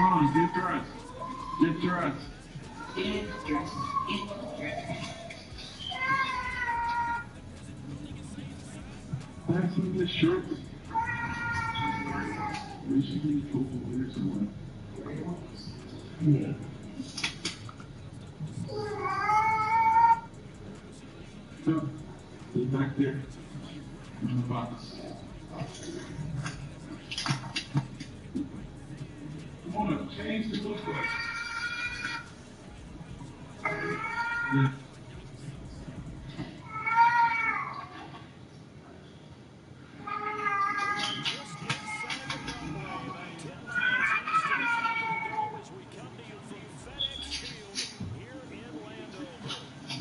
on, get dressed. Get dressed. Get dressed. Get dressed. That's in the shirt. We should be cool. Here's one. Yeah. So, get back there. In the box. Come on, change the look like. Yeah.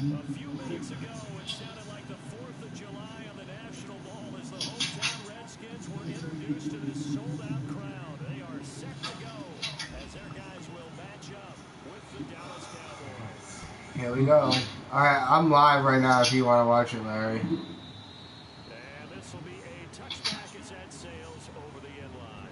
A few minutes ago, it sounded like the 4th of July on the National Mall as the hometown Redskins were introduced to this sold-out crowd. They are set to go as their guys will match up with the Dallas Cowboys. Here we go. Alright, I'm live right now if you want to watch it, Larry. And this will be a touchback as that sails over the end line.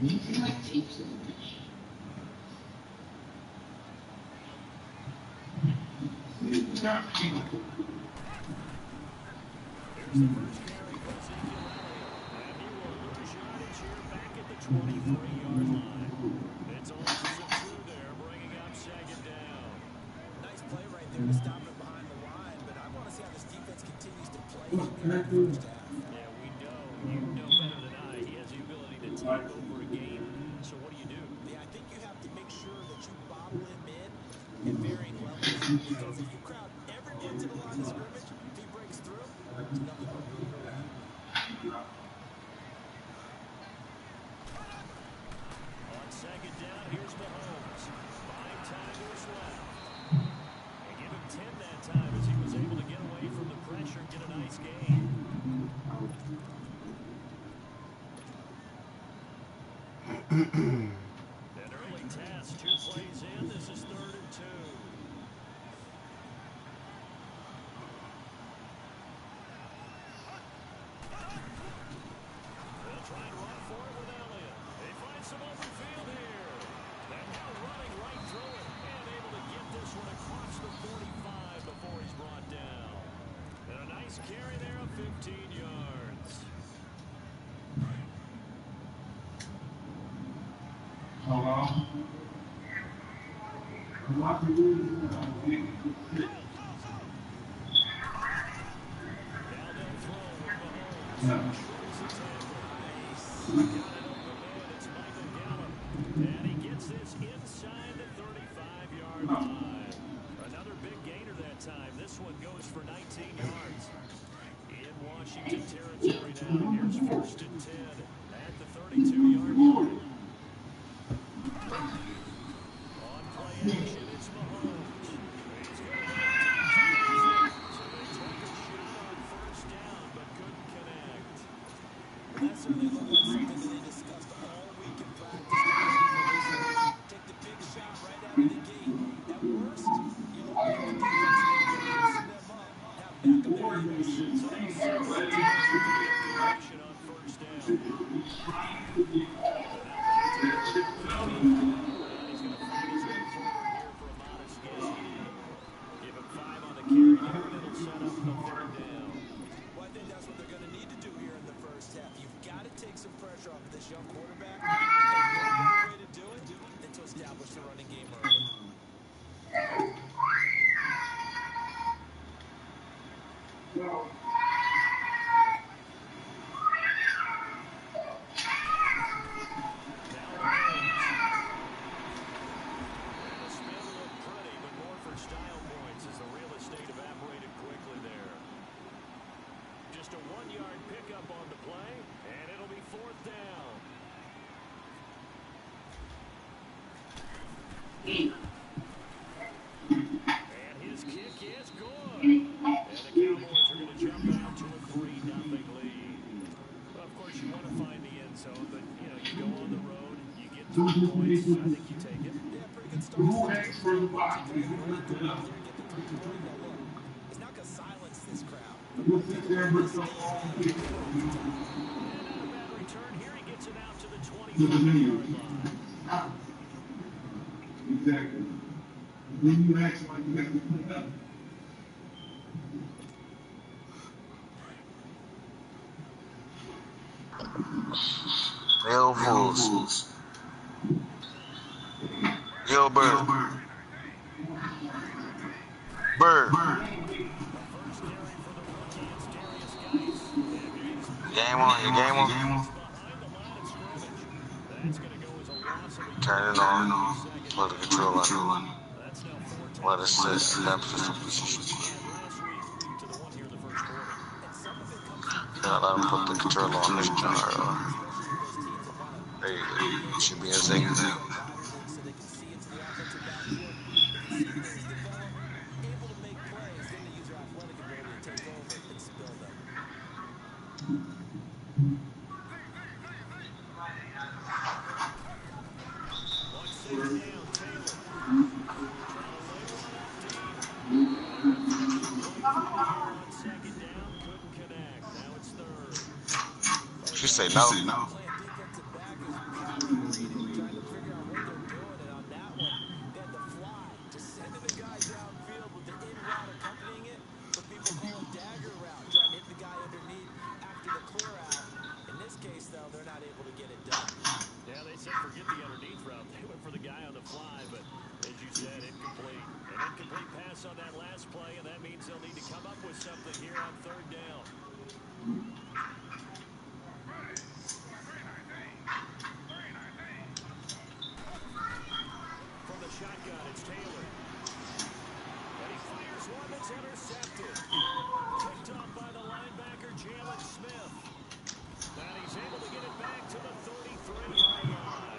Anything like tapes in the dish. Here's the first carry for Ezekiel Elliott, and he will lose yardage here back at the 23-yard line. It's Olsen through there, bringing up second down. Nice play right there to stop it behind the line, but I want to see how this defense continues to play here in the first half. Yeah, we know. You know better than I. He has the ability to take over a game. So what do you do? Yeah, I think you have to make sure that you bottle him in varying levels. Because if you crowd everyone to the line of scrimmage, if he breaks through, it's nothing but room. On second down, here's Mahomes. 5 tackles left. And give him 10 that time as he was able to get away from the pressure and get a nice gain. An early task, 2 plays in. This is 3rd and 2. They'll try and run for it with Elliott. They find some open field here. And now running right through it. And able to get this one across the 45 before he's brought down. And a nice carry there of 15 yards. Hello? What do you do? Now they'll throw with Mahomes. Yeah. Got it open man. It's Michael Gallup. And he gets this inside the 35-yard line. Another big gainer that time. This one goes for 19 yards. In Washington territory now. Here's 1st and 10 at the 32-yard line. On play action, it's Mahomes. He's going to go so they take a shot on 1st down, but couldn't connect. That certainly looked like something that they discussed all week in practice. Take the big shot right out of the gate. At worst, you look at the defense and them up, have back of their heels. So they'll set action on 1st down. And he's going to find his way forward here for a modest gain. Give him 5 on the carry here, and it'll set up the 3rd down. Well, I think that's what they're going to need to do here in the first half. You've got to take some pressure off of this young quarterback. And the only way to do it is to establish the running game early. The spin looked pretty, but more for style points as the real estate evaporated quickly there. Just a 1-yard pickup on the play, and it'll be 4th down. And his kick is good. And the Cowboys are going to jump Who asked for the box? It's not going to silence this crowd. We'll sit there and rip some long people. And not a bad return here. He gets it out to the To the 25-yard knee. line. Exactly. Then you act like you have to clean up. Hell fools. Gilbert. Bird. Game on. Your game on. Turn it on. Put the control on. Let it sit. Let him put the control on this jar. There you go. Should be a second now. She say no. Forget the underneath route. They went for the guy on the fly, but as you said, incomplete. An incomplete pass on that last play, and that means they'll need to come up with something here on third down. From the shotgun, it's Taylor. And he fires one that's intercepted. Picked off by the linebacker, Jalen Smith. And he's able to get it back to the 33-yard line.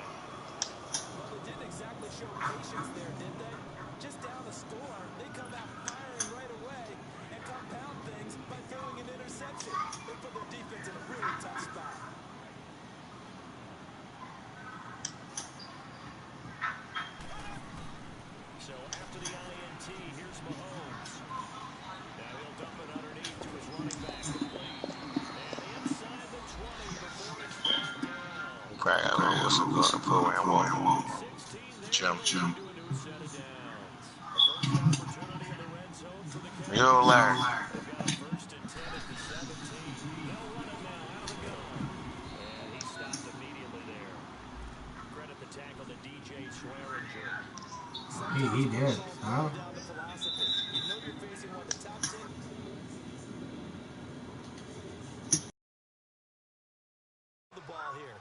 Well, they didn't exactly show patience there, did they? Just down the score, they come out firing right away and compound things by throwing an interception. They put their defense in a really tough spot. So after the INT, here's Mahomes. Now he'll dump it underneath to his running back. And inside the 20 before it's brought down. Probably got a whistle going to pull and walk. Jump. Yo, Larry. First and 10 at the 17. They'll run it now out of the gun. And he stopped immediately there. Credit the tackle to DJ Swearinger. He did, huh? You know you're facing one of the top 10. The ball here.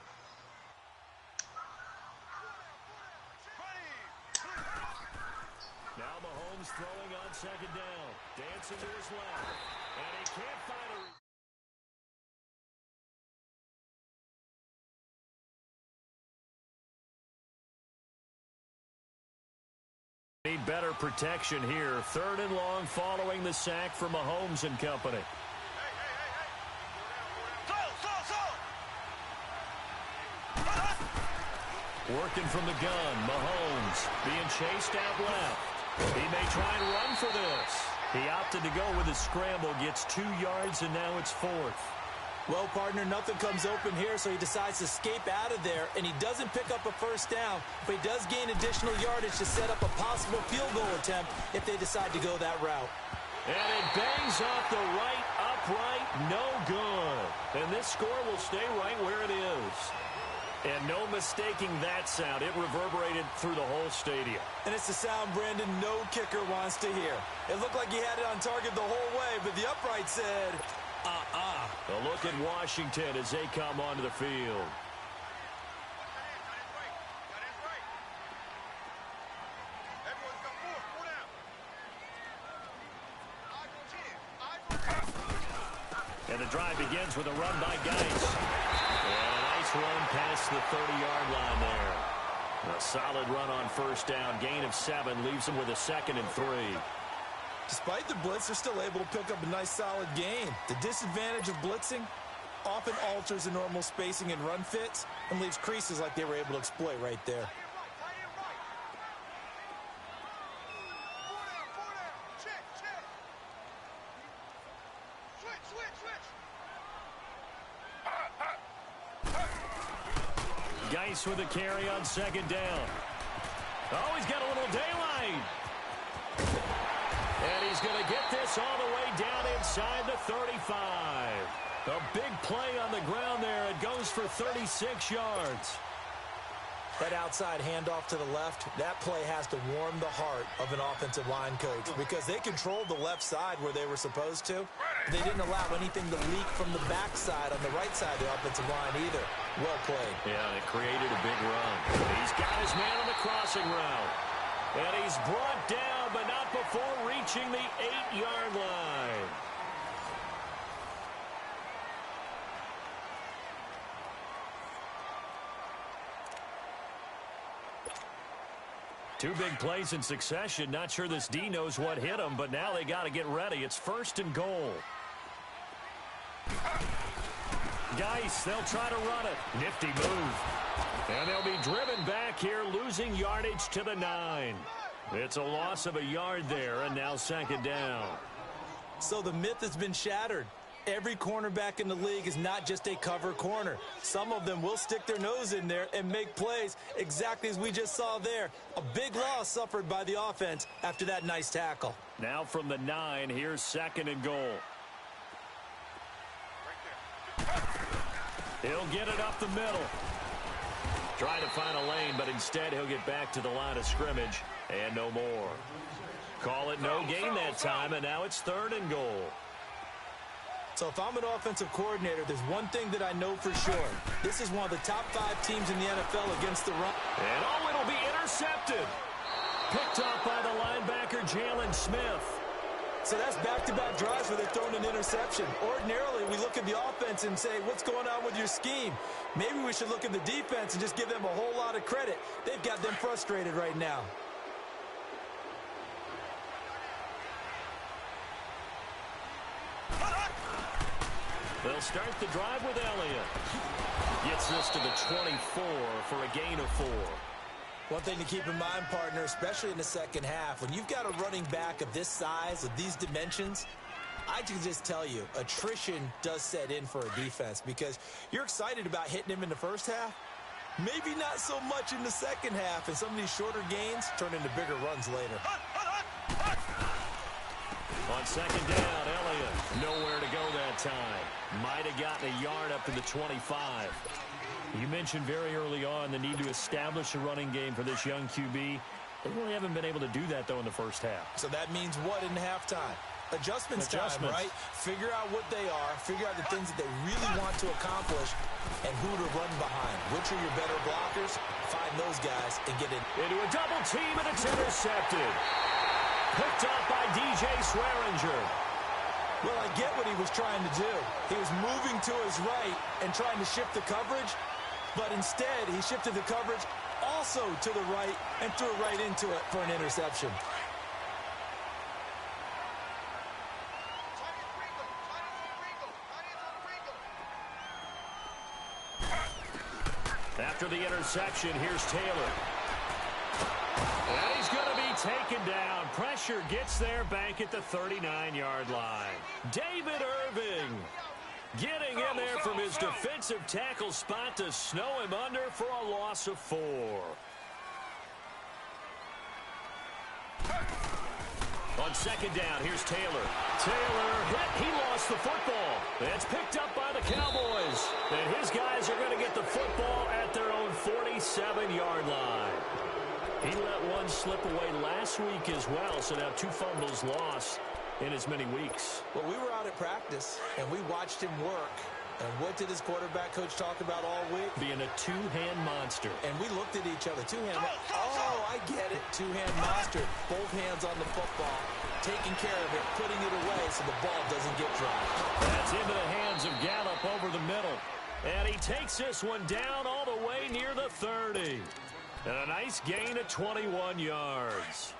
Now Mahomes throwing on second down. Dancing to his left. And he can't find a... Need better protection here. Third and long following the sack for Mahomes and company. Working from the gun, Mahomes being chased out left. He may try and run for this. He opted to go with a scramble, gets 2 yards, and now it's fourth. Well, partner, nothing comes open here, so he decides to escape out of there, and he doesn't pick up a first down, but he does gain additional yardage to set up a possible field goal attempt if they decide to go that route. And it bangs off the right upright, no good. And this score will stay right where it is. And no mistaking that sound. It reverberated through the whole stadium. And it's the sound, Brandon, no kicker wants to hear. It looked like he had it on target the whole way, but the upright said, A look at Washington as they come onto the field. And the drive begins with a run by Geis. And a nice run past the 30-yard line there. A solid run on first down. Gain of 7 leaves them with a 2nd and 3. Despite the blitz, they're still able to pick up a nice solid gain. The disadvantage of blitzing often alters the normal spacing and run fits and leaves creases like they were able to exploit right there. Geis with a carry on second down. Oh, he's got a little daylight. And he's going to get this all the way down inside the 35. A big play on the ground there. It goes for 36 yards. That outside handoff to the left, that play has to warm the heart of an offensive line coach because they controlled the left side where they were supposed to. They didn't allow anything to leak from the backside on the right side of the offensive line either. Well played. Yeah, it created a big run. He's got his man on the crossing route. And he's brought down, but not before reaching the 8-yard line. Two big plays in succession. Not sure this D knows what hit him, but now they got to get ready. It's 1st and goal. Geis, they'll try to run it. Nifty move. And they'll be driven back here, losing yardage to the 9. It's a loss of a yard there, and now 2nd down. So the myth has been shattered. Every cornerback in the league is not just a cover corner. Some of them will stick their nose in there and make plays exactly as we just saw there. A big loss suffered by the offense after that nice tackle. Now from the 9, here's 2nd and goal. He'll get it up the middle. Trying to find a lane, but instead he'll get back to the line of scrimmage and no more. Call it no gain that time, and now it's 3rd and goal. So if I'm an offensive coordinator, there's one thing that I know for sure. This is one of the top 5 teams in the NFL against the run. And oh, it'll be intercepted. Picked up by the linebacker, Jalen Smith. So that's back-to-back drives where they're throwing an interception. Ordinarily, we look at the offense and say, what's going on with your scheme? Maybe we should look at the defense and just give them a whole lot of credit. They've got them frustrated right now. They'll start the drive with Elliott. Gets this to the 24 for a gain of 4. One thing to keep in mind, partner, especially in the second half, when you've got a running back of this size, of these dimensions, I can just tell you, attrition does set in for a defense because you're excited about hitting him in the first half. Maybe not so much in the second half, and some of these shorter gains turn into bigger runs later. On 2nd down, Elliott nowhere to go that time. Might have gotten a yard up to the 25. You mentioned very early on the need to establish a running game for this young QB. They really haven't been able to do that, though, in the first half. So that means what in halftime? Adjustments time, right? Figure out what they are, figure out the things that they really want to accomplish, and who to run behind. Which are your better blockers? Find those guys and get it. Into a double team, and it's intercepted. Picked up by DJ Swearinger. Well, I get what he was trying to do. He was moving to his right and trying to shift the coverage, but instead he shifted the coverage also to the right and threw it right into it for an interception. After the interception, here's Taylor. And he's going to be taken down. Pressure gets there back at the 39-yard line. David Irving getting in there from his defensive tackle spot to snow him under for a loss of 4. On 2nd down, here's Taylor. Taylor hit. He lost the football. It's picked up by the Cowboys. And his guys are going to get the football at their own 47-yard line. He let one slip away last week as well, so now 2 fumbles lost in as many weeks. Well, we were out at practice, and we watched him work. And what did his quarterback coach talk about all week? Being a 2-hand monster. And we looked at each other. 2-hand. Oh, I get it. 2-hand monster. Both hands on the football, taking care of it, putting it away so the ball doesn't get dropped. That's into the hands of Gallup over the middle. And he takes this one down all the way near the 30. And a nice gain of 21 yards.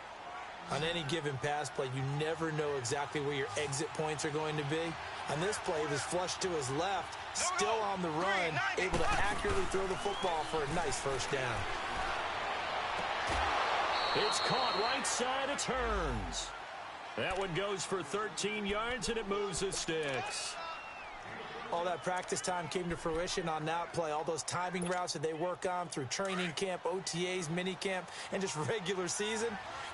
On any given pass play, you never know exactly where your exit points are going to be. On this play, he was flushed to his left, still on the run, able to accurately throw the football for a nice first down. It's caught right side of turns. That one goes for 13 yards, and it moves the sticks. All that practice time came to fruition on that play. All those timing routes that they work on through training camp, OTAs, minicamp, and just regular season,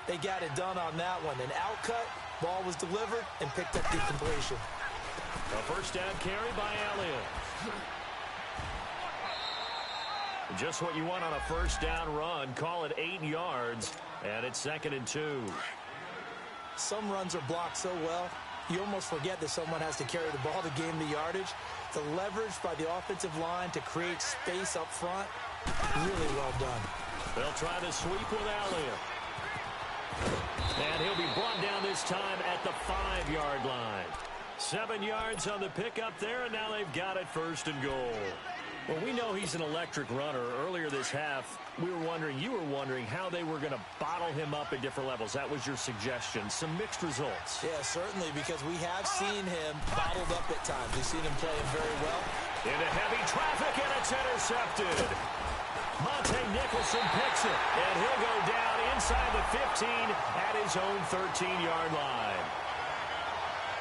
they got it done on that one. An outcut, ball was delivered, and picked up the completion. A first down carry by Elliott. Just what you want on a first down run. Call it 8 yards, and it's 2nd and 2. Some runs are blocked so well, you almost forget that someone has to carry the ball to gain the yardage. The leverage by the offensive line to create space up front, really well done. They'll try to sweep with Elliott. And he'll be brought down this time at the 5-yard line. 7 yards on the pickup there, and now they've got it 1st and goal. Well, we know he's an electric runner. Earlier this half, you were wondering how they were going to bottle him up at different levels. That was your suggestion. Some mixed results. Yeah, certainly, because we have seen him bottled up at times. We've seen him playing very well. Into heavy traffic, and it's intercepted. Monte Nicholson picks it, and he'll go down inside the 15 at his own 13-yard line.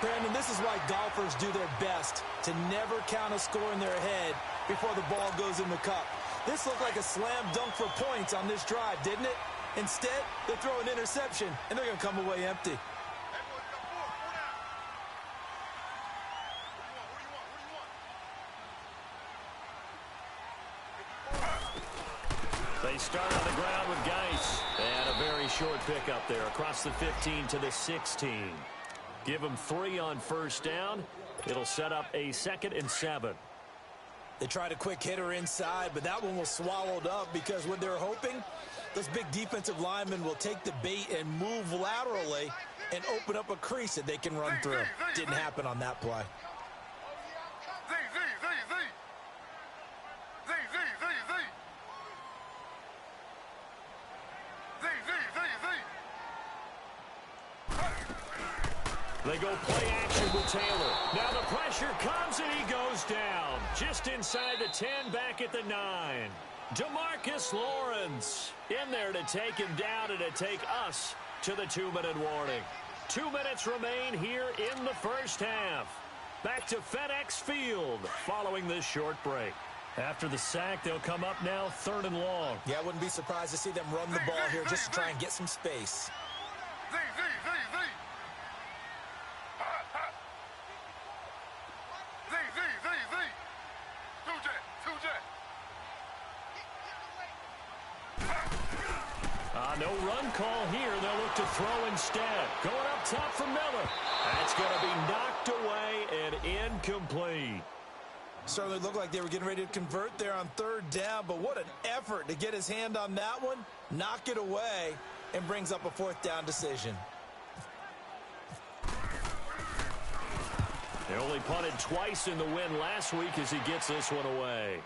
Brandon, this is why golfers do their best to never count a score in their head before the ball goes in the cup. This looked like a slam dunk for points on this drive, didn't it? Instead, they throw an interception, and they're going to come away empty. They start on the ground with Geis. And a very short pickup there across the 15 to the 16. Give them 3 on first down. It'll set up a 2nd and 7. They tried a quick hitter inside, but that one was swallowed up because what they're hoping, those big defensive linemen will take the bait and move laterally and open up a crease that they can run through. Didn't happen on that play. They go play action with Taylor. Now the pressure comes and he goes down. Just inside the 10, back at the 9. DeMarcus Lawrence in there to take him down and to take us to the 2-minute warning. 2 minutes remain here in the first half. Back to FedEx Field following this short break. After the sack, they'll come up now 3rd and long. Yeah, I wouldn't be surprised to see them run the ball here just to try and get some space. No run call here. They'll look to throw instead. Going up top for Miller. That's going to be knocked away and incomplete. Certainly looked like they were getting ready to convert there on 3rd down, but what an effort to get his hand on that one, knock it away, and brings up a 4th down decision. They only punted twice in the win last week as he gets this one away.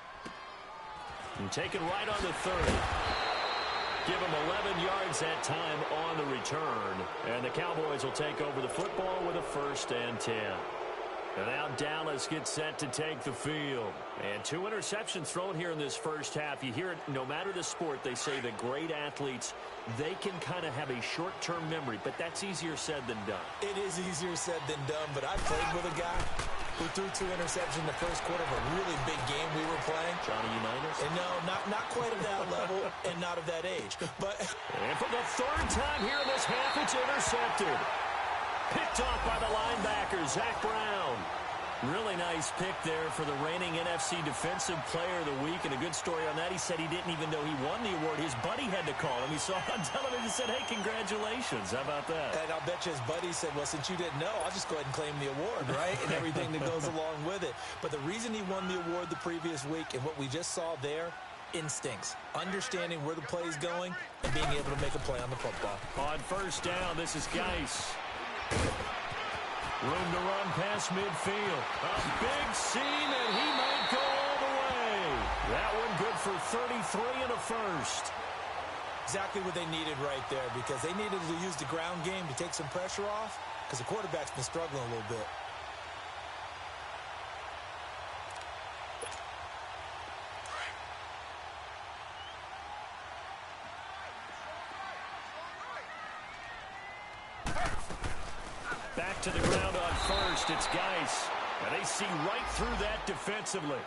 And taken right on the 30. Give him 11 yards that time on the return. And the Cowboys will take over the football with a 1st and 10. And now Dallas gets set to take the field. And 2 interceptions thrown here in this first half. You hear it, no matter the sport, they say that great athletes, they can kind of have a short-term memory, but that's easier said than done. It is easier said than done, but I played with a guy who threw 2 interceptions in the first quarter of a really big game we were playing. Johnny Unitas? And no, not quite of that level and not of that age. But and for the 3rd time here in this half, it's intercepted. Picked off by the linebacker, Zach Brown. Really nice pick there for the reigning NFC Defensive Player of the Week. And a good story on that, he said he didn't even know he won the award. His buddy had to call him. He saw it on television and said, hey, congratulations. How about that? And I'll bet you his buddy said, well, since you didn't know, I'll just go ahead and claim the award, right? And everything that goes along with it. But the reason he won the award the previous week and what we just saw there, instincts, understanding where the play is going and being able to make a play on the football. On first down, this is Geis. Room to run past midfield. A big seam, and he might go all the way. That one good for 33 and a 1st. Exactly what they needed right there, because they needed to use the ground game to take some pressure off, because the quarterback's been struggling a little bit. Back to the ground on first. It's Geis. And they see right through that defensively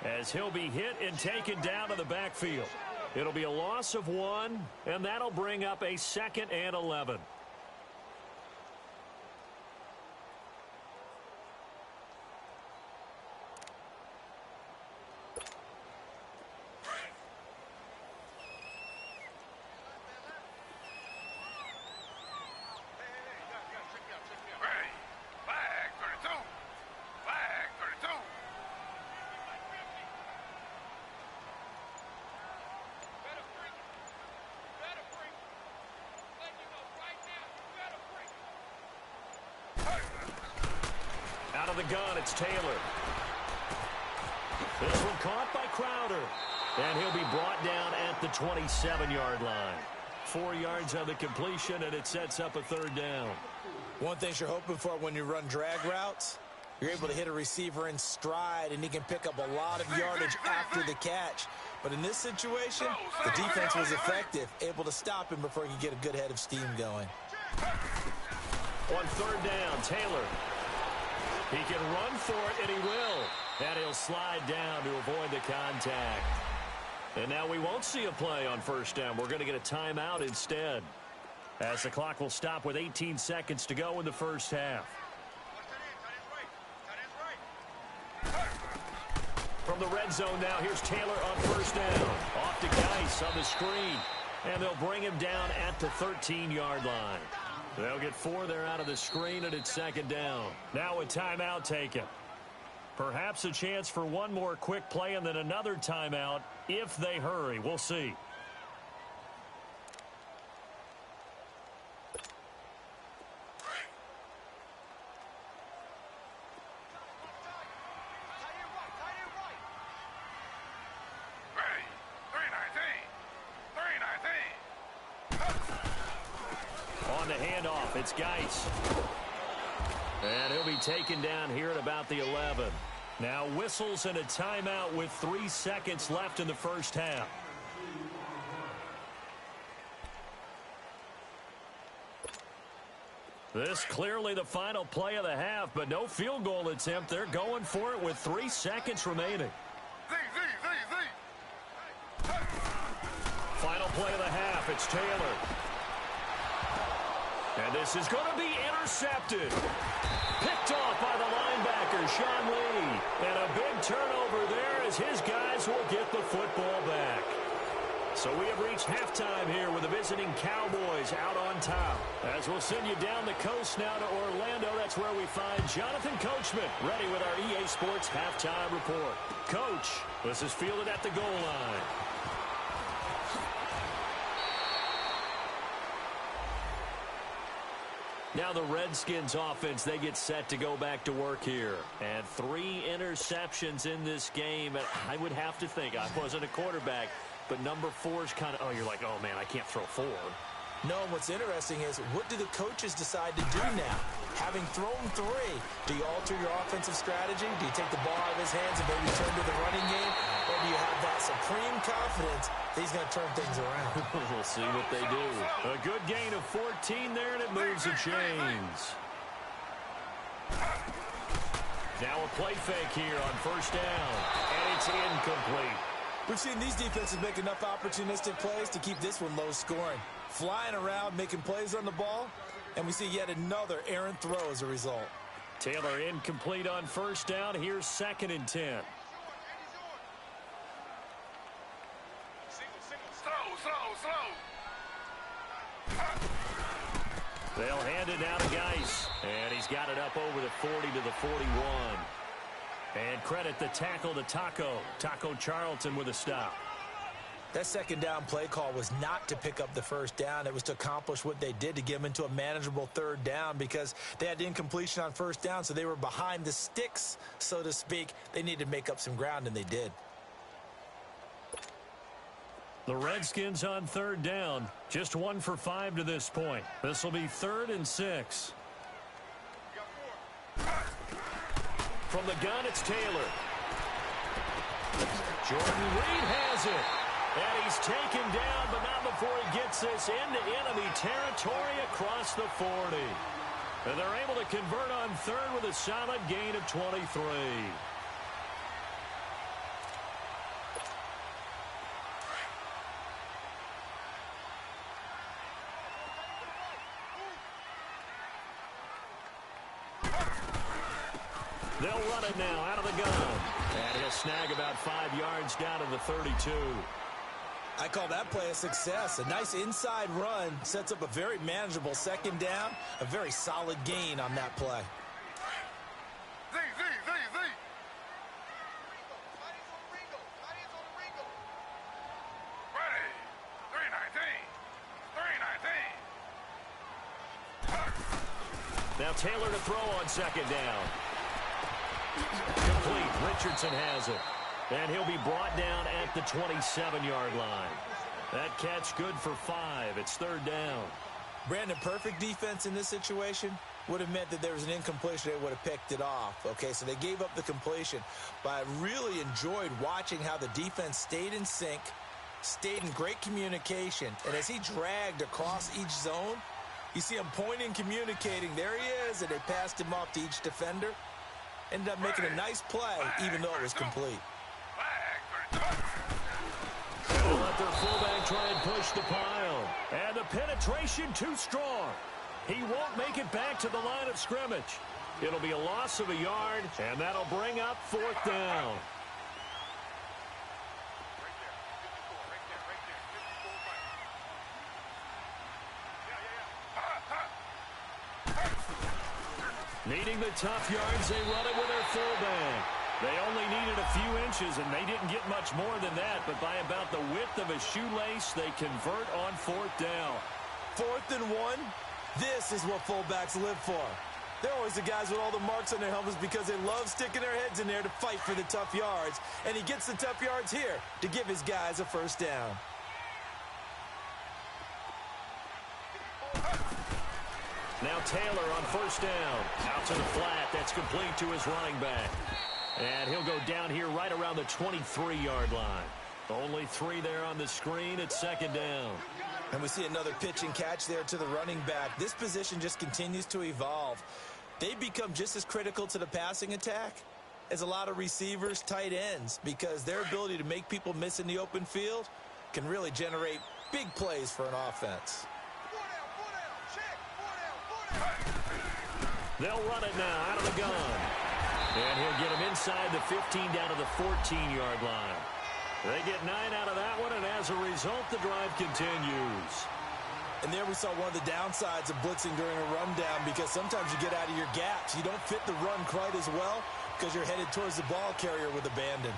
as he'll be hit and taken down to the backfield. It'll be a loss of 1, and that'll bring up a 2nd and 11. Out of the gun, it's Taylor. This one caught by Crowder. And he'll be brought down at the 27-yard line. 4 yards on the completion, and it sets up a 3rd down. One thing you're hoping for when you run drag routes, you're able to hit a receiver in stride, and he can pick up a lot of yardage after the catch. But in this situation, the defense was effective, able to stop him before he could get a good head of steam going. On 3rd down, Taylor. He can run for it, and he will. And he'll slide down to avoid the contact. And now we won't see a play on 1st down. We're going to get a timeout instead, as the clock will stop with 18 seconds to go in the 1st half. From the red zone now, here's Taylor on 1st down. Off to Geis on the screen. And they'll bring him down at the 13-yard line. They'll get 4 there out of the screen, and it's 2nd down. Now a timeout taken. Perhaps a chance for one more quick play and then another timeout if they hurry. We'll see. On the handoff, it's Geis. And he'll be taken down here at about the 11. Now whistles and a timeout with 3 seconds left in the 1st half. This clearly the final play of the half, but no field goal attempt. They're going for it with 3 seconds remaining. Final play of the half, it's Taylor. And this is going to be intercepted. Picked off by the linebacker, Sean Lee. And a big turnover there as his guys will get the football back. So we have reached halftime here with the visiting Cowboys out on top. As we'll send you down the coast now to Orlando, that's where we find Jonathan Coachman ready with our EA Sports halftime report. Coach, this is fielded at the goal line. Now the Redskins offense, they get set to go back to work here. And 3 interceptions in this game. I would have to think, I wasn't a quarterback, but number 4 is kind of, oh, you're like, oh, man, I can't throw 4. No, what's interesting is, what do the coaches decide to do now? Having thrown 3, do you alter your offensive strategy? Do you take the ball out of his hands and maybe turn to the running game? Or do you have that supreme confidence that he's going to turn things around? We'll see what they do. A good gain of 14 there, and it moves the chains. Now a play fake here on 1st down, and it's incomplete. We've seen these defenses make enough opportunistic plays to keep this one low scoring. Flying around, making plays on the ball, and we see yet another errant throw as a result. Taylor incomplete on 1st down. Here's 2nd and 10. They'll hand it now to Geis, and he's got it up over the 40 to the 41. And credit the tackle to Taco Charlton with a stop. That 2nd down play call was not to pick up the 1st down. It was to accomplish what they did, to get them into a manageable 3rd down, because they had incompletion on 1st down, so they were behind the sticks, so to speak. They needed to make up some ground, and they did. The Redskins on 3rd down, just 1 for 5 to this point. This will be 3rd and 6. From the gun, it's Taylor. Jordan Reed has it. And he's taken down, but not before he gets this into enemy territory across the 40. And they're able to convert on third with a solid gain of 23. They'll run it now out of the gun. And he'll snag about 5 yards down to the 32. I call that play a success. A nice inside run sets up a very manageable second down. A very solid gain on that play. Now Taylor to throw on second down. Complete. Richardson has it. And he'll be brought down at the 27-yard line. That catch good for 5. It's third down. Brandon, perfect defense in this situation would have meant that there was an incompletion. They would have picked it off. Okay, so they gave up the completion. But I really enjoyed watching how the defense stayed in sync, stayed in great communication. And as he dragged across each zone, you see him pointing, communicating. There he is, and they passed him off to each defender. Ended up making a nice play, even though it was complete. They'll let their fullback try and push the pile. And the penetration too strong. He won't make it back to the line of scrimmage. It'll be a loss of a yard, and that'll bring up fourth down. Needing the tough yards, they run it with their fullback. They only needed a few inches, and they didn't get much more than that. But by about the width of a shoelace, they convert on fourth down. 4th and 1, this is what fullbacks live for. They're always the guys with all the marks on their helmets because they love sticking their heads in there to fight for the tough yards. And he gets the tough yards here to give his guys a first down. Now Taylor on first down. Out to the flat. That's complete to his running back. And he'll go down here right around the 23-yard line. Only 3 there on the screen. It's second down. And we see another pitch and catch there to the running back. This position just continues to evolve. They become just as critical to the passing attack as a lot of receivers, tight ends, because their ability to make people miss in the open field can really generate big plays for an offense. They'll run it now out of the gun. And he'll get him inside the 15 down to the 14-yard line. They get 9 out of that one, and as a result, the drive continues. And there we saw one of the downsides of blitzing during a rundown, because sometimes you get out of your gaps. You don't fit the run quite as well because you're headed towards the ball carrier with abandon.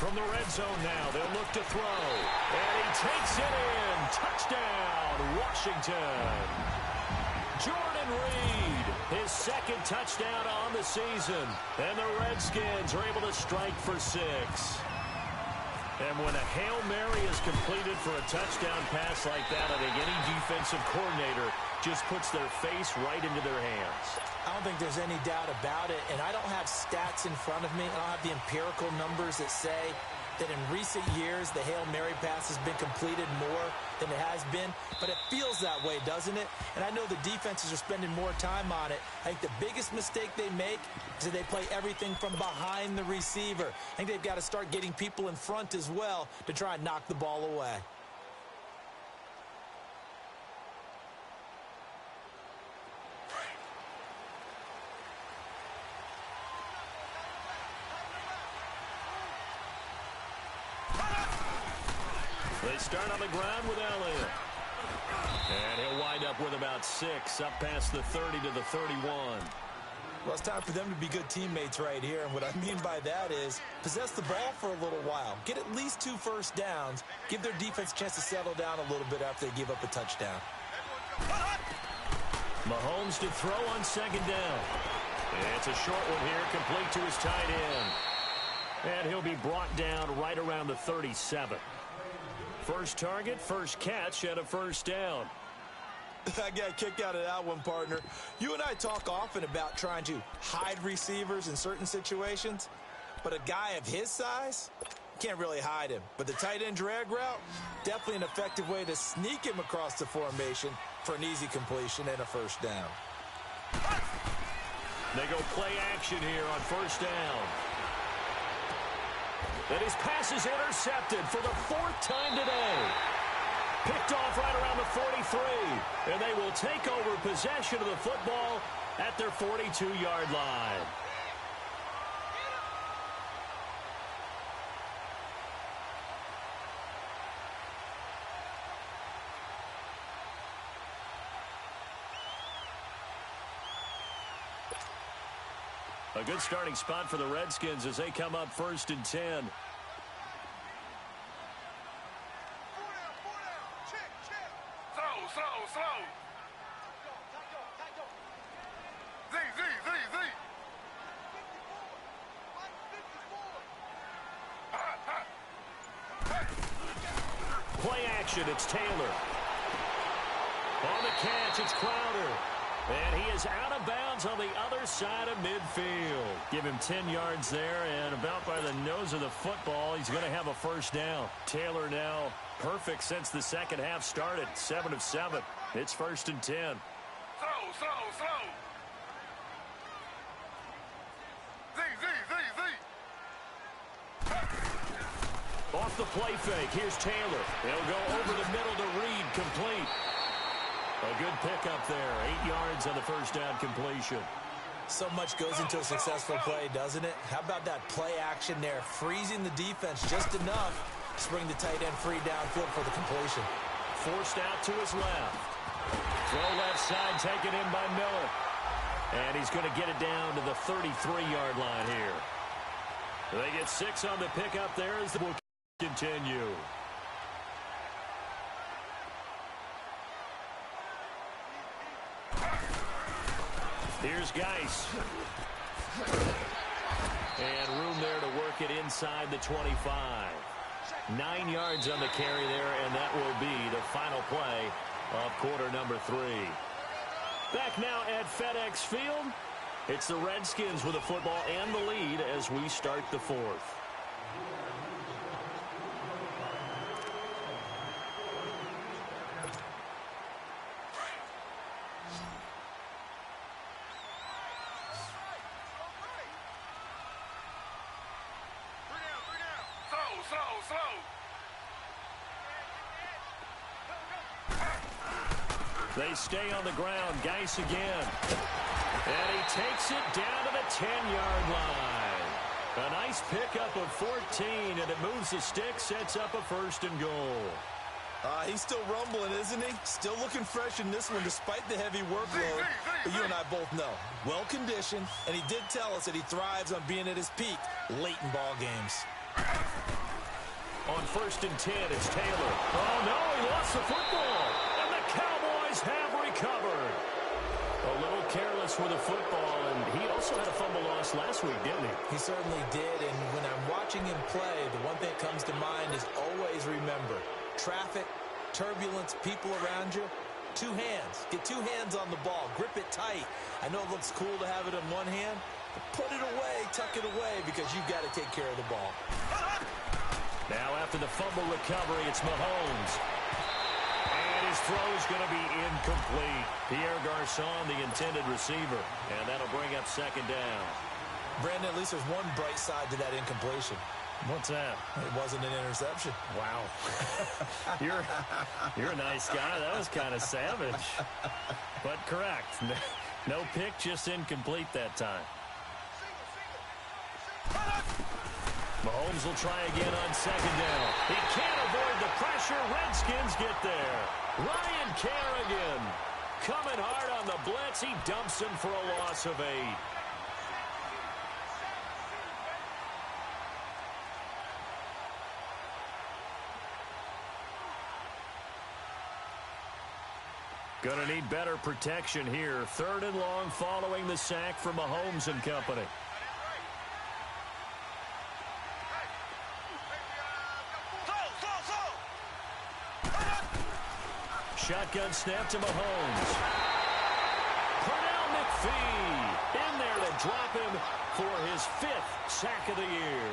From the red zone now, they'll look to throw. And he takes it in. Touchdown, Washington. Jordan Reed, his second touchdown on the season. And the Redskins are able to strike for 6. And when a Hail Mary is completed for a touchdown pass like that, I think any defensive coordinator just puts their face right into their hands. I don't think there's any doubt about it, and I don't have stats in front of me. I don't have the empirical numbers that say that in recent years the Hail Mary pass has been completed more than it has been, but it feels that way, doesn't it? And I know the defenses are spending more time on it. I think the biggest mistake they make is that they play everything from behind the receiver. I think they've got to start getting people in front as well to try and knock the ball away. They start on the ground with Elliott. And he'll wind up with about 6, up past the 30 to the 31. Well, it's time for them to be good teammates right here. And what I mean by that is possess the ball for a little while. Get at least 2 first downs. Give their defense a chance to settle down a little bit after they give up a touchdown. Mahomes to throw on second down. It's a short one here, complete to his tight end. And he'll be brought down right around the 37. First target, first catch, and a first down. I got a kick out of that one, partner. You and I talk often about trying to hide receivers in certain situations, but a guy of his size can't really hide him. But the tight end drag route, definitely an effective way to sneak him across the formation for an easy completion and a first down. They go play action here on first down. And his pass is intercepted for the 4th time today. Picked off right around the 43. And they will take over possession of the football at their 42-yard line. A good starting spot for the Redskins as they come up 1st and 10. Play action, it's Taylor. On the catch, it's Crowder. And he is out of bounds on the other side of midfield. Give him 10 yards there, and about by the nose of the football, he's going to have a first down. Taylor now perfect since the second half started. 7 of 7. It's 1st and 10. Slow. Off the play fake, here's Taylor. He'll go over the middle to Reed, complete. A good pickup there, 8 yards on the first down completion. So much goes into a successful play, doesn't it? How about that play action there, freezing the defense just enough to bring the tight end free downfield for the completion. Forced out to his left. Throw left side, taken in by Miller. And he's going to get it down to the 33-yard line here. They get 6 on the pickup there as the will continue. Here's Geis. And room there to work it inside the 25. 9 yards on the carry there, and that will be the final play of quarter number 3. Back now at FedEx Field. It's the Redskins with the football and the lead as we start the 4th. They stay on the ground. Geis again. And he takes it down to the 10-yard line. A nice pickup of 14, and it moves the stick, sets up a 1st and goal. He's still rumbling, isn't he? Still looking fresh in this one despite the heavy workload. But you and I both know, well-conditioned, and he did tell us that he thrives on being at his peak late in ball games. On 1st and 10, it's Taylor. Oh, no, he lost the football. And the Cowboys have recovered. A little careless with the football, and he also had a fumble loss last week, didn't he? He certainly did, and when I'm watching him play, the one thing that comes to mind is always remember, traffic, turbulence, people around you, 2 hands. Get 2 hands on the ball. Grip it tight. I know it looks cool to have it in one hand, but put it away, tuck it away, because you've got to take care of the ball. Now after the fumble recovery, it's Mahomes. And his throw is going to be incomplete. Pierre Garçon, the intended receiver. And that'll bring up 2nd down. Brandon, at least there's one bright side to that incompletion. What's that? It wasn't an interception. Wow. You're a nice guy. That was kind of savage. But correct. No pick, just incomplete that time. Mahomes will try again on 2nd down. He can't avoid the pressure. Redskins get there. Ryan Kerrigan coming hard on the blitz. He dumps him for a loss of 8. Gonna need better protection here. 3rd and long following the sack from Mahomes and company. Shotgun snap to Mahomes. Pernell McPhee in there to drop him for his 5th sack of the year.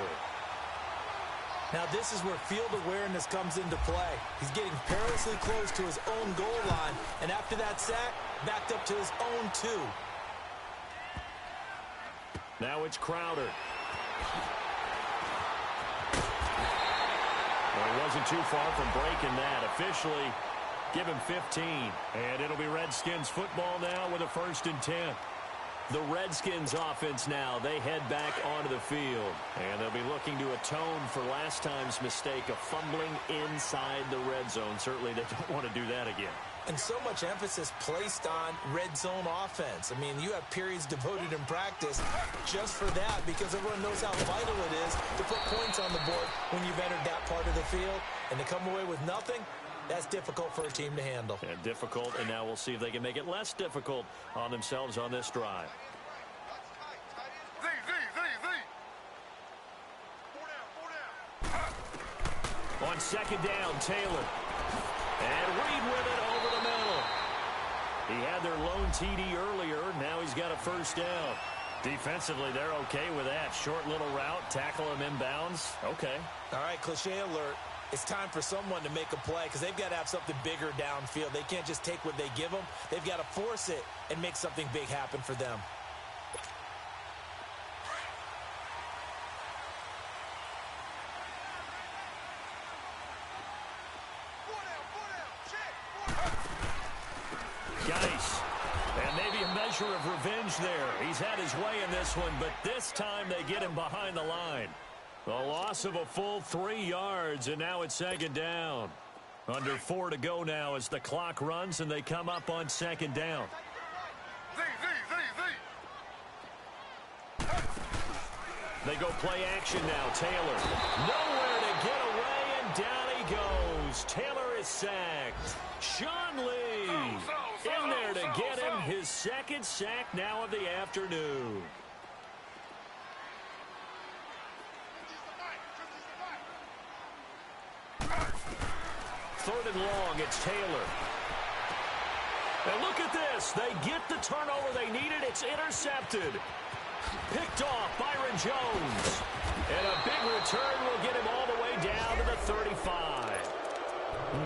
Now this is where field awareness comes into play. He's getting perilously close to his own goal line, and after that sack, backed up to his own 2. Now it's Crowder. Well, he wasn't too far from breaking that. Officially, give him 15. And it'll be Redskins football now with a 1st and 10. The Redskins offense now, they head back onto the field. And they'll be looking to atone for last time's mistake of fumbling inside the red zone. Certainly they don't want to do that again. And so much emphasis placed on red zone offense. I mean, you have periods devoted in practice just for that because everyone knows how vital it is to put points on the board when you've entered that part of the field. And to come away with nothing, that's difficult for a team to handle. And difficult, and now we'll see if they can make it less difficult on themselves on this drive. On 2nd down, Taylor. And Reed with it over the middle. He had their lone TD earlier. Now he's got a 1st down. Defensively, they're okay with that. Short little route, tackle him inbounds. Okay. All right, cliche alert. It's time for someone to make a play because they've got to have something bigger downfield. They can't just take what they give them. They've got to force it and make something big happen for them. Geis. And maybe a measure of revenge there. He's had his way in this one, but this time they get him behind the line. The loss of a full 3 yards, and now it's 2nd down. Under 4 to go now as the clock runs, and they come up on 2nd down. They go play action now. Taylor. Nowhere to get away, and down he goes. Taylor is sacked. Sean Lee in there to get him his 2nd sack now of the afternoon. 3rd and long, it's Taylor. And look at this. They get the turnover they needed. It's intercepted. Picked off Byron Jones. And a big return will get him all the way down to the 35.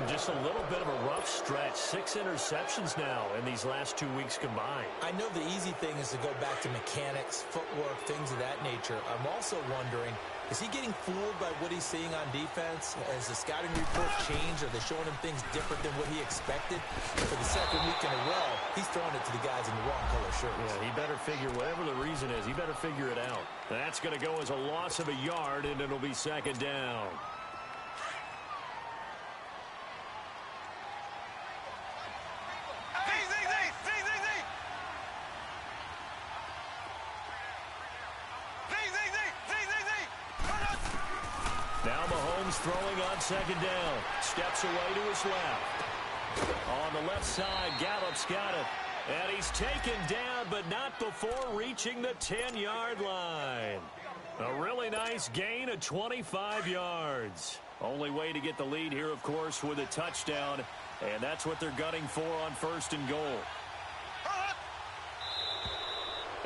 Just a little bit of a rough stretch. 6 interceptions now in these last 2 weeks combined. I know the easy thing is to go back to mechanics, footwork, things of that nature. I'm also wondering, is he getting fooled by what he's seeing on defense? Has the scouting report changed? Are they showing him things different than what he expected? For the 2nd week in a row, he's throwing it to the guys in the wrong color shirts. Yeah, he better figure, whatever the reason is, he better figure it out. That's going to go as a loss of a yard, and it'll be 2nd down. Now Mahomes throwing on 2nd down. Steps away to his left. On the left side, Gallup's got it. And he's taken down, but not before reaching the 10-yard line. A really nice gain of 25 yards. Only way to get the lead here, of course, with a touchdown. And that's what they're gunning for on 1st and goal.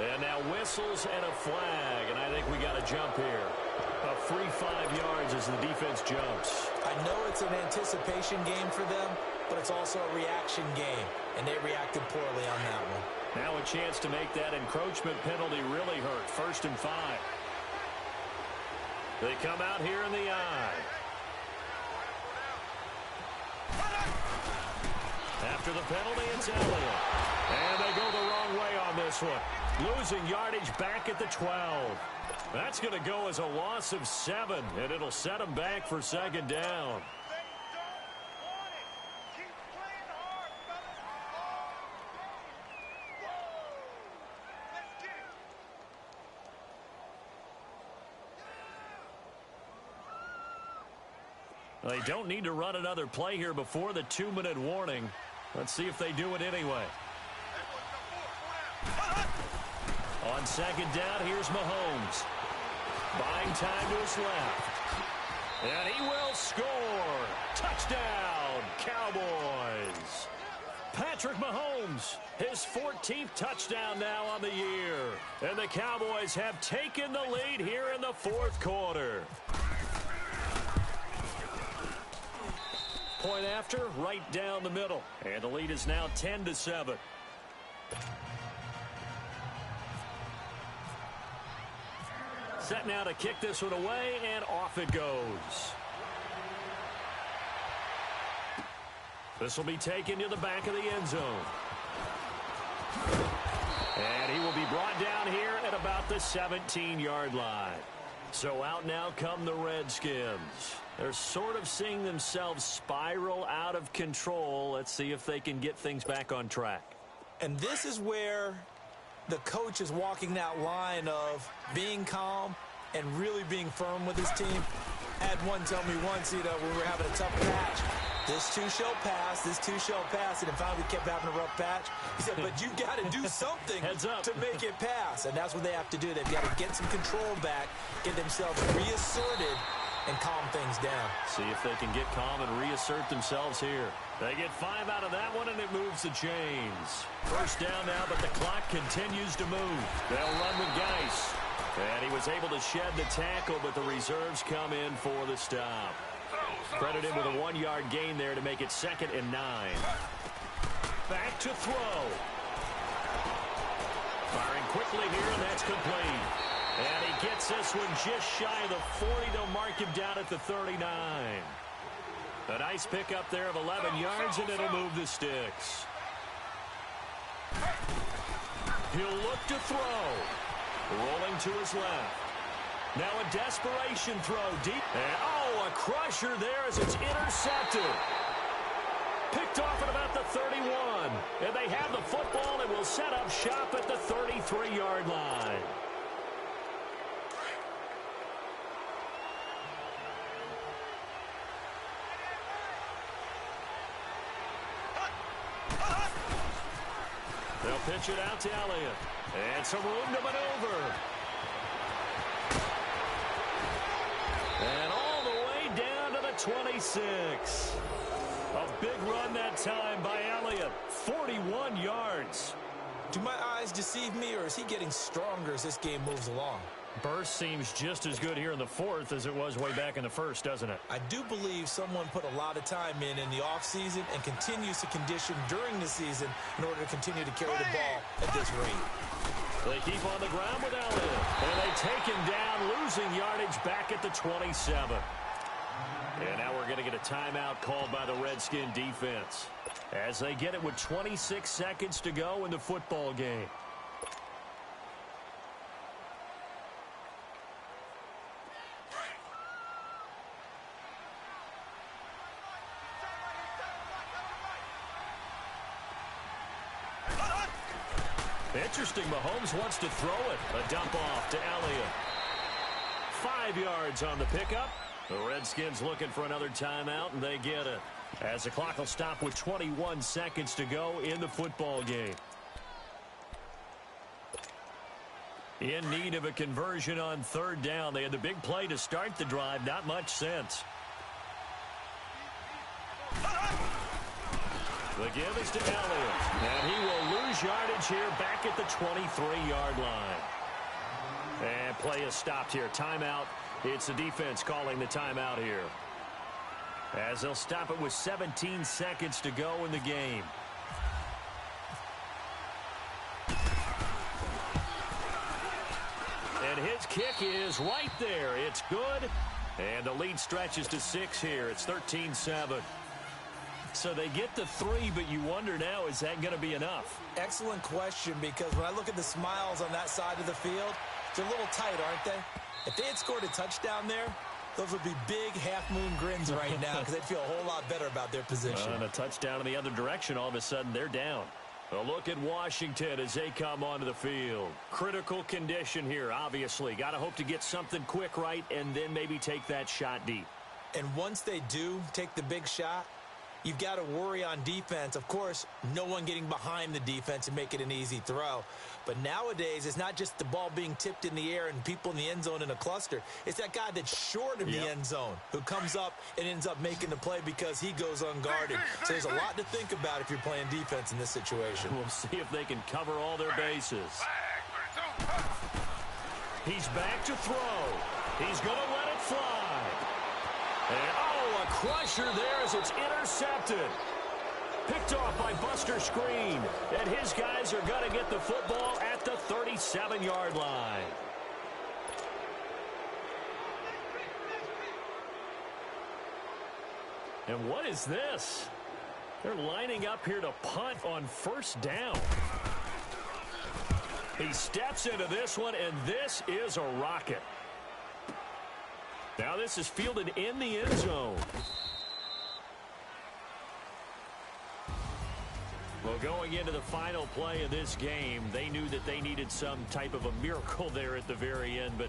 And now whistles and a flag. And I think we got a jump here. A free 5 yards as the defense jumps. I know it's an anticipation game for them, but it's also a reaction game, and they reacted poorly on that one. Now a chance to make that encroachment penalty really hurt. 1st and 5. They come out here in the eye. After the penalty, it's Elliott. And they go the wrong way on this one. Losing yardage back at the 12. That's going to go as a loss of 7, and it'll set them back for 2nd down. They don't need to run another play here before the 2-minute warning. Let's see if they do it anyway. On 2nd down, here's Mahomes. Buying time to his left. And he will score. Touchdown, Cowboys. Patrick Mahomes, his 14th touchdown now on the year. And the Cowboys have taken the lead here in the fourth quarter. Point after, right down the middle. And the lead is now 10-7. Set now to kick this one away, and off it goes. This will be taken to the back of the end zone. And he will be brought down here at about the 17-yard line. So out now come the Redskins. They're sort of seeing themselves spiral out of control. Let's see if they can get things back on track. And this is where the coach is walking that line of being calm and really being firm with his team. I had one tell me once, when we were having a tough patch, this too shall pass, this too shall pass, and finally we kept having a rough patch. He said, but you got to do something to make it pass, and that's what they have to do. They've got to get some control back, get themselves reasserted, and calm things down. See if they can get calm and reassert themselves here. They get 5 out of that one, and it moves the chains. First down now, but the clock continues to move. They'll run with Geis. And he was able to shed the tackle, but the reserves come in for the stop. Credited with a 1-yard gain there to make it 2nd and 9. Back to throw. Firing quickly here, and that's complete. And he gets this one just shy of the 40. They'll mark him down at the 39. A nice pickup there of 11 yards, and it'll move the sticks. He'll look to throw. Rolling to his left. Now a desperation throw deep. And, a crusher there as it's intercepted. Picked off at about the 31. And they have the football and will set up shop at the 33-yard line. They'll pitch it out to Elliott. And some room to maneuver. And all the way down to the 26. A big run that time by Elliott. 41 yards. Do my eyes deceive me, or is he getting stronger as this game moves along? Burst seems just as good here in the fourth as it was way back in the first, doesn't it? I do believe someone put a lot of time in the offseason and continues to condition during the season in order to continue to carry the ball at this rate. They keep on the ground with Elliott. And they take him down, losing yardage back at the 27. And now we're going to get a timeout called by the Redskin defense as they get it with 26 seconds to go in the football game. Interesting, Mahomes wants to throw it. A dump off to Elliott. 5 yards on the pickup. The Redskins looking for another timeout, and they get it. As the clock will stop with 21 seconds to go in the football game. In need of a conversion on 3rd down. They had the big play to start the drive. Not much sense. The give is to Elliott. And he will lose yardage here back at the 23-yard line. And play is stopped here. Timeout. It's the defense calling the timeout here. As they'll stop it with 17 seconds to go in the game. And his kick is right there. It's good. And the lead stretches to 6 here. It's 13-7. So they get the 3, but you wonder now, is that going to be enough? Excellent question, because when I look at the smiles on that side of the field, they're a little tight, aren't they? If they had scored a touchdown there, those would be big half-moon grins right now because they'd feel a whole lot better about their position. And a touchdown in the other direction, all of a sudden they're down. A look at Washington as they come onto the field. Critical condition here, obviously. Got to hope to get something quick right and then maybe take that shot deep. And once they do take the big shot, you've got to worry on defense. Of course, no one getting behind the defense and make it an easy throw. But nowadays, it's not just the ball being tipped in the air and people in the end zone in a cluster. It's that guy that's short of the end zone who comes up and ends up making the play because he goes unguarded. So there's a lot to think about if you're playing defense in this situation. We'll see if they can cover all their bases. He's back to throw. He's going to let it fly. And, oh, a crusher there as it's intercepted. Picked off by Buster Screen. And his guys are going to get the football at the 37-yard line. And what is this? They're lining up here to punt on first down. He steps into this one, and this is a rocket. Now this is fielded in the end zone. Well, going into the final play of this game, they knew that they needed some type of a miracle there at the very end, but